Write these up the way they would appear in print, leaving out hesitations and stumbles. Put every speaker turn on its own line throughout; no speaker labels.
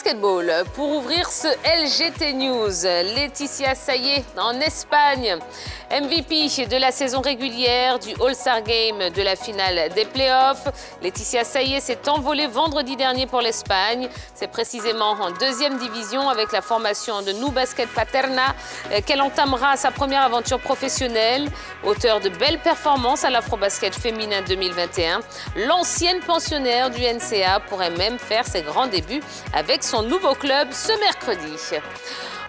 basketball, pour ouvrir ce LGT News, Laetitia Saillé en Espagne, MVP de la saison régulière, du All-Star Game, de la finale des playoffs. Laetitia Saillé s'est envolée vendredi dernier pour l'Espagne. C'est précisément en deuxième division avec la formation de Nou Basket Paterna qu'elle entamera sa première aventure professionnelle. Auteur de belles performances à l'Afrobasket féminin 2021, l'ancienne pensionnaire du NCA pourrait même faire ses grands débuts avec son nouveau club ce mercredi.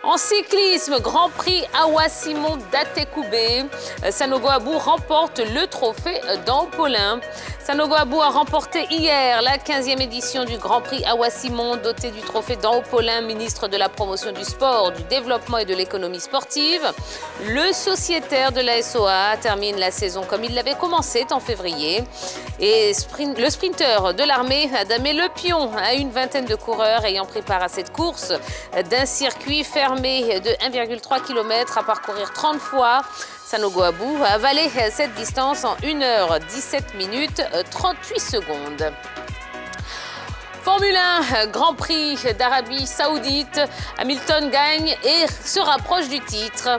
En cyclisme, Grand Prix Awa Simon d'Atekoubé, Sanogo Abou remporte le trophée d'Ampolin. Sanogo Abou a remporté hier la 15e édition du Grand Prix Awa Simon, doté du trophée d'Ampolin, ministre de la promotion du sport, du développement et de l'économie sportive. Le sociétaire de la SOA termine la saison comme il l'avait commencé en février. Et le sprinter de l'armée a damé le pion à une vingtaine de coureurs ayant pris part à cette course d'un circuit fermé de 1,3 km à parcourir 30 fois. Sanogo Abou a avalé cette distance en 1h17 minutes 38 secondes. Formule 1, Grand Prix d'Arabie Saoudite, Hamilton gagne et se rapproche du titre.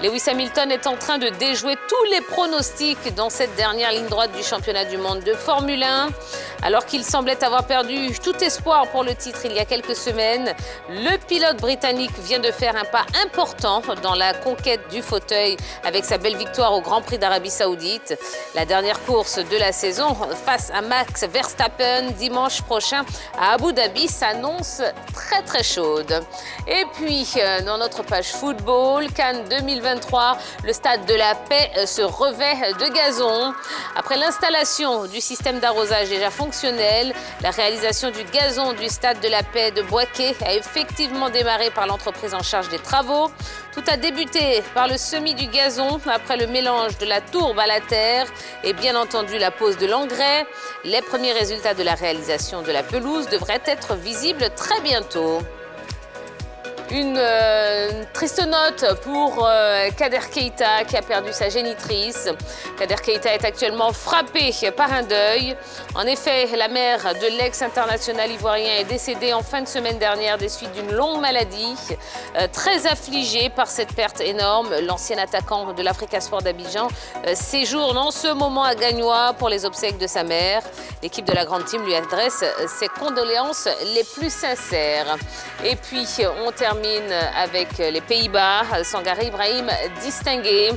Lewis Hamilton est en train de déjouer tous les pronostics dans cette dernière ligne droite du championnat du monde de Formule 1. Alors qu'il semblait avoir perdu tout espoir pour le titre il y a quelques semaines, le pilote britannique vient de faire un pas important dans la conquête du fauteuil avec sa belle victoire au Grand Prix d'Arabie Saoudite. La dernière course de la saison face à Max Verstappen dimanche prochain à Abu Dhabi s'annonce très chaude. Et puis, dans notre page football, Cannes 2023, le stade de la Paix se revêt de gazon. Après l'installation du système d'arrosage déjà fonctionnel, la réalisation du gazon du stade de la Paix de Boaké a effectivement démarré par l'entreprise en charge des travaux. Tout a débuté par le semis du gazon après le mélange de la tourbe à la terre et bien entendu la pose de l'engrais. Les premiers résultats de la réalisation de la pelouse devraient être visibles très bientôt. Une triste note pour Kader Keita qui a perdu sa génitrice. Kader Keita est actuellement frappé par un deuil. En effet, la mère de l'ex-international ivoirien est décédée en fin de semaine dernière des suites d'une longue maladie. Très affligé par cette perte énorme, l'ancien attaquant de l'Africa Sport d'Abidjan séjourne en ce moment à Gagnois pour les obsèques de sa mère. L'équipe de la grande team lui adresse ses condoléances les plus sincères. Et puis, on termine avec les Pays-Bas, Sangaré Ibrahim distingué.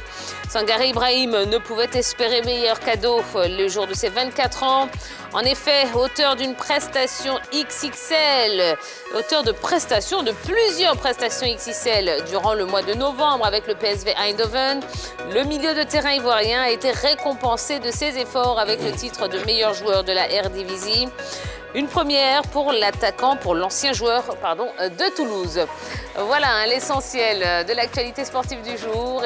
Sangaré Ibrahim ne pouvait espérer meilleur cadeau le jour de ses 24 ans. En effet, auteur d'une prestation XXL, auteur de plusieurs prestations XXL durant le mois de novembre avec le PSV Eindhoven, le milieu de terrain ivoirien a été récompensé de ses efforts avec le titre de meilleur joueur de la Eredivisie. Une première pour l'ancien joueur de Toulouse. Voilà l'essentiel de l'actualité sportive du jour.